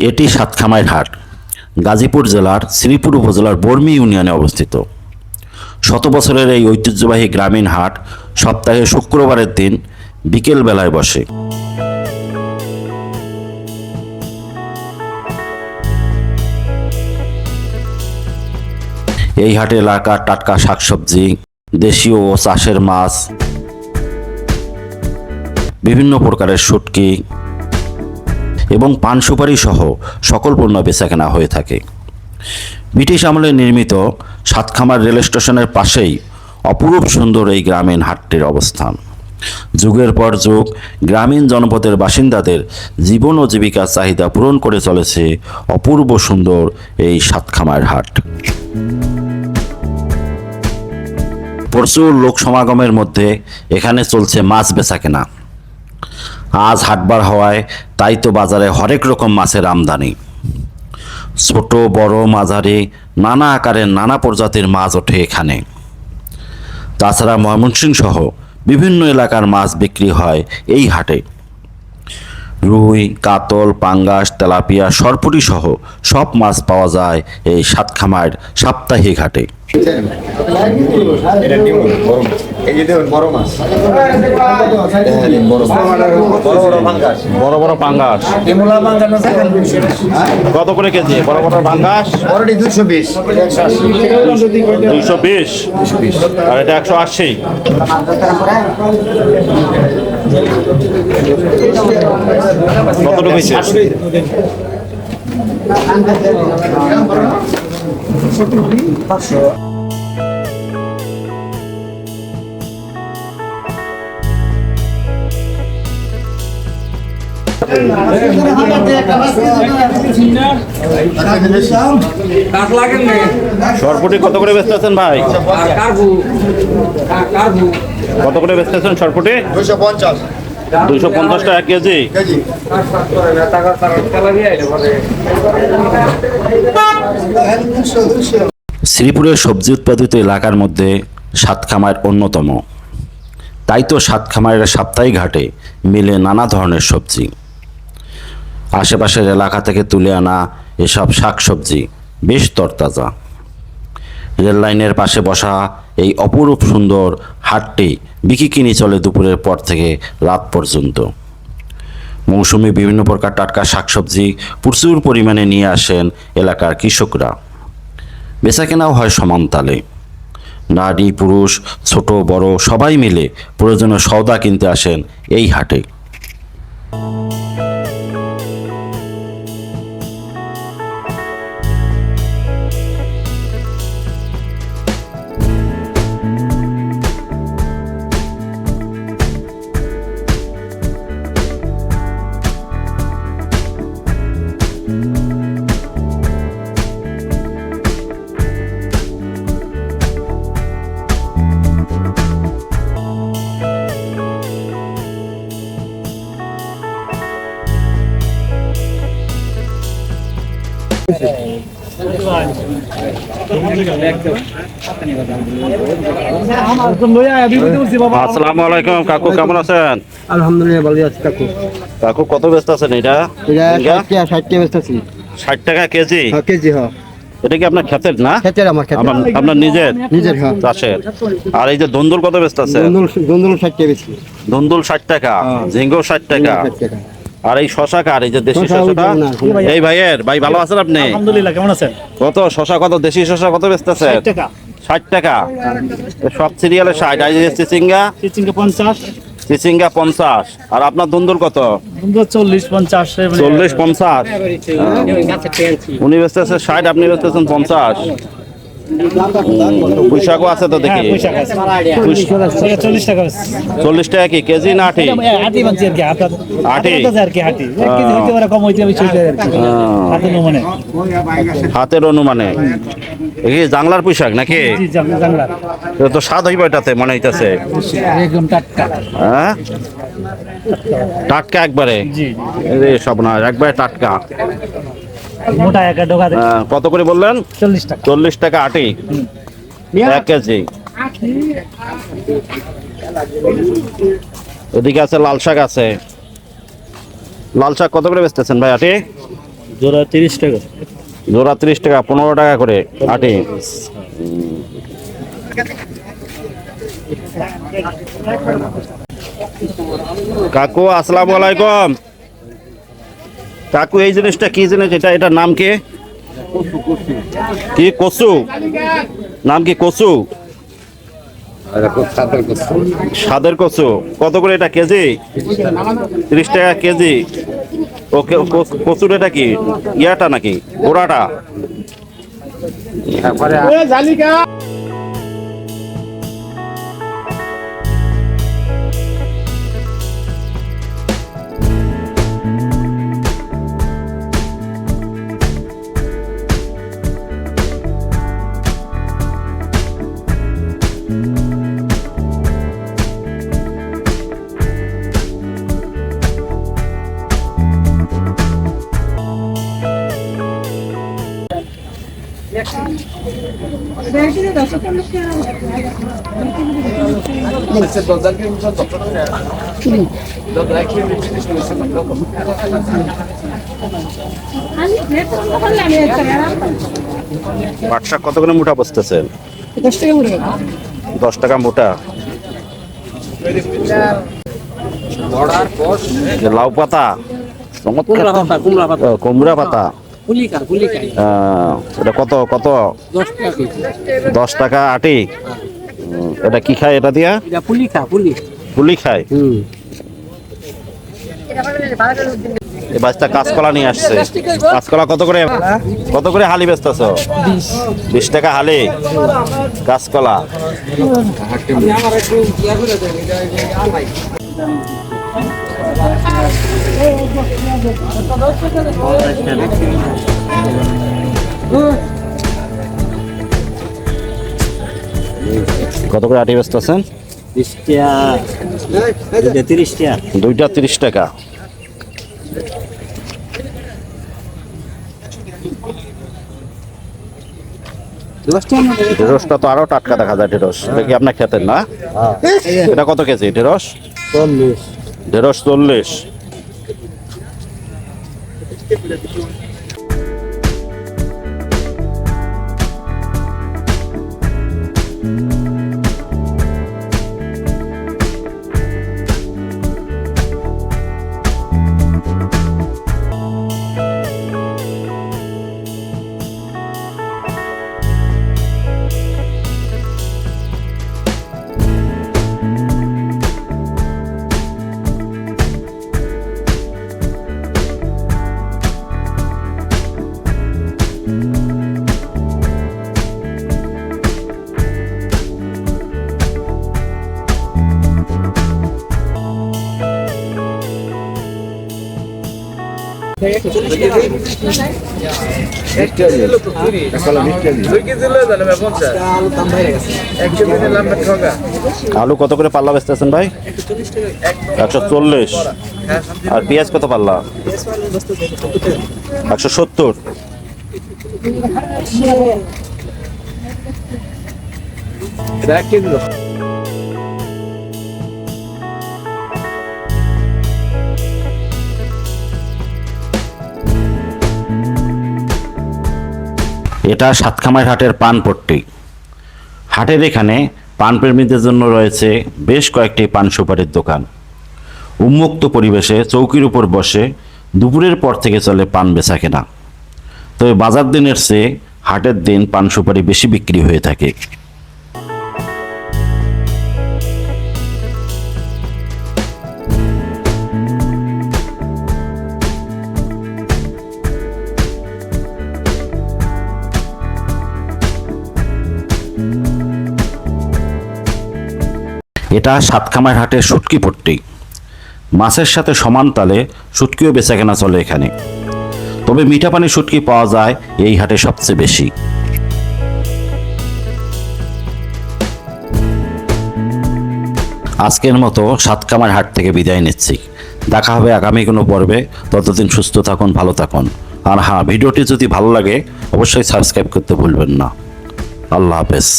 এটি সাতখামাইর হাট গাজীপুর জেলার শ্রীপুর উপজেলার বর্মি ইউনিয়নে অবস্থিত। শত বছরের এই ঐতিহ্যবাহী গ্রামীণ হাট সপ্তাহে শুক্রবারের দিন বিকেল বেলায় বসে। এই হাটে এলাকার টাটকা শাকসবজি, দেশীয় ও চাষের মাছ, বিভিন্ন প্রকারের শুটকি এবং পান সুপারি সহ সকল পণ্য বেচাকেনা হয়ে থাকে। ব্রিটিশ আমলে নির্মিত সাতখামার রেল স্টেশনের পাশেই অপরূপ সুন্দর এই গ্রামীণ হাটটির অবস্থান। যুগের পর যুগ গ্রামীণ জনপদের বাসিন্দাদের জীবন ও জীবিকার চাহিদা পূরণ করে চলেছে অপূর্ব সুন্দর এই সাতখামার হাট। প্রচুর লোক সমাগমের মধ্যে এখানে চলছে মাছ বেচাকেনা। আজ হাটবার হওয়ায় তাই তো বাজারে হরেক রকম মাছের আমদানি। ছোট বড় মাঝারি নানা আকারের নানা প্রজাতির মাছ ওঠে এখানে। তাছাড়া ময়মনসিংহ সহ বিভিন্ন এলাকার মাছ বিক্রি হয় এই হাটে। রুই, কাতল, পাঙ্গাস, তেলাপিয়া, সরপুঁটি সহ সব মাছ পাওয়া যায় এই সাতখামার সাপ্তাহিক হাটে। বড় বড় পাঙ্গাস কত করে কেজি? বড় বড় পাঙ্গাস 220 আর এটা 180। কতটুকু হয়েছে? সরপুটি কত করে বেচতেছেন ভাই? কত করে বেচতেছেন সরপুটি? 250 টাকা কেজি। শ্রীপুরের সবজি উৎপাদিত এলাকার মধ্যে সাতখামার অন্যতম। তাই তো সাতখামারের সাপ্তাহিক ঘাটে মিলে নানা ধরনের সবজি। আশেপাশের এলাকা থেকে তুলে আনা এসব শাকসবজি বেশ তরতাজা। রেল লাইনের পাশে বসা এই অপরূপ সুন্দর হাটটি বিকিকিনি চলে দুপুরের পর থেকে রাত পর্যন্ত। মৌসুমি বিভিন্ন প্রকার টাটকা শাকসবজি প্রচুর পরিমাণে নিয়ে আসেন এলাকার কৃষকরা। বেচাকেনাও হয় সমান তালে। নারী পুরুষ ছোট বড় সবাই মিলে প্রয়োজনীয় সওদা কিনতে আসেন এই হাটে। আসসালামু আলাইকুম কাকু, কেমন আছেন? আলহামদুলিল্লাহ ভালো আছি কাকু। কাকু কত ব্যস্ত আছেন? এটা 60 টাকা বেচতেছি। 60 টাকা কেজি? হ্যাঁ কেজি। হ্যাঁ এটা কি আপনার ক্ষেতের না? ক্ষেতের, আমার ক্ষেতের। আপনার নিজের? নিজের, হ্যাঁ চাষের। আর এই যে ধুন্দুল কত ব্যস্ত আছে? ধুন্দুল 60 টাকা বেশি। ধুন্দুল 60 টাকা, ঝিঙ্গো 60 টাকা। আর এই শশা কার? এই যে দেশি শশাটা এই ভাইয়ের? ভাই ভালো আছেন আপনি? আলহামদুলিল্লাহ, কেমন আছেন? কত শশা, কত দেশি শশা কত ব্যস্ত আছে? 60 টাকা। 60 টাকা সব সিরিয়ালে 60। আর এই যে চিচিঙ্গা? চিচিঙ্গা 50। চিচিঙ্গা 50। আর আপনার ধুন্দুল কত? 40-50। 40-50। উনি বেচতেছে 60, আপনি বেচতেছেন 50। পুঁইশাকও আছে তো দেখি। 40 টাকা। 40 টাকা কি কেজি না আটি? আটি বানছি আর কি, আটি আর কি আটি। এক কেজি হইতে পারে, কম হইতে পারে আর কি। হাতের অনুমানে। এই জাংলার পুঁইশাক নাকি? জি জাংলা। এটা তো স্বাদ হইব এটাতে মনে হইতাছে। একদম টাটকা। হ্যাঁ টাটকা একবারে। জি রে সব না, একবারে টাটকা। মোটা একটা ডোকা। কত করে বললেন? 40 টাকা। 40 টাকা আটি 1 কেজি। ওদিকে আছে লাল শাক আছে। লাল শাক কত করে বেচতেছেন ভাই আটি? জোড়া 30 টাকা। জোড়া 30 টাকা, 15 টাকা করে আটি। কাকু আসসালামু আলাইকুম। কাকু এই জিনিসটা কি জিনিস? এটার নাম কি? কি কচু? নাম কি কচু? সাদের কচু। কত করে এটা কেজি? 30 টাকা কেজি। ওকে, কচুর এটা কি ইয়াটা নাকি গোড়াটা? পাট শাক কত করে মুঠা বসতেছেন? 10 টাকা মুঠা। লাউ পাতা, কুমড়া পাতা, এটা কত কত? 10 টাকা আটি। এটা কি খায় এটা দিয়া? পুলি খায়। এই বাচ্চা কাঁচকলা নিয়ে আসছে। কাঁচকলা কত করে, কত করে হালি বেচতেছ? 20 টাকা হালি কাঁচকলা। কত করে আটি বেচতেছেন? 20 টাকা, 30 টাকা। দুইটা 30 টাকা। ঢেঁড়সটা তো আরো টাটকা দেখা যায়। ঢেঁড়স এটা কি আপনার খেতেন না? এটা কত কেজি ঢেঁড়স? 40। ঢেঁড়স 40। আলু কত করে পাল্লা বেচতেছেন ভাই? 140। আর পেঁয়াজ কত পাল্লা? 170। এটা সাতখামার হাটের পানপট্টি। হাটের এখানে পানপ্রেমীদের জন্য রয়েছে বেশ কয়েকটি পান সুপারির দোকান। উন্মুক্ত পরিবেশে চৌকির উপর বসে দুপুরের পর থেকে চলে পান বেচা কেনা। তবে বাজার দিনের চেয়ে হাটের দিন পান সুপারি বেশি বিক্রি হয়ে থাকে। এটা সাতখামার হাটের শুটকি পট্টি। মাছের সাথে সমান তালে শুটকিও বেচাকেনা চলে এখানে। তবে মিঠা পানির শুটকি পাওয়া যায় এই হাটে সবচেয়ে বেশি। আজকের মতো সাতখামার হাট থেকে বিদায় নিচ্ছি। দেখা হবে আগামী কোনো পর্বে। ততদিন সুস্থ থাকুন, ভালো থাকুন। আর হ্যাঁ, ভিডিওটি যদি ভালো লাগে অবশ্যই সাবস্ক্রাইব করতে ভুলবেন না। আল্লাহ হাফেজ।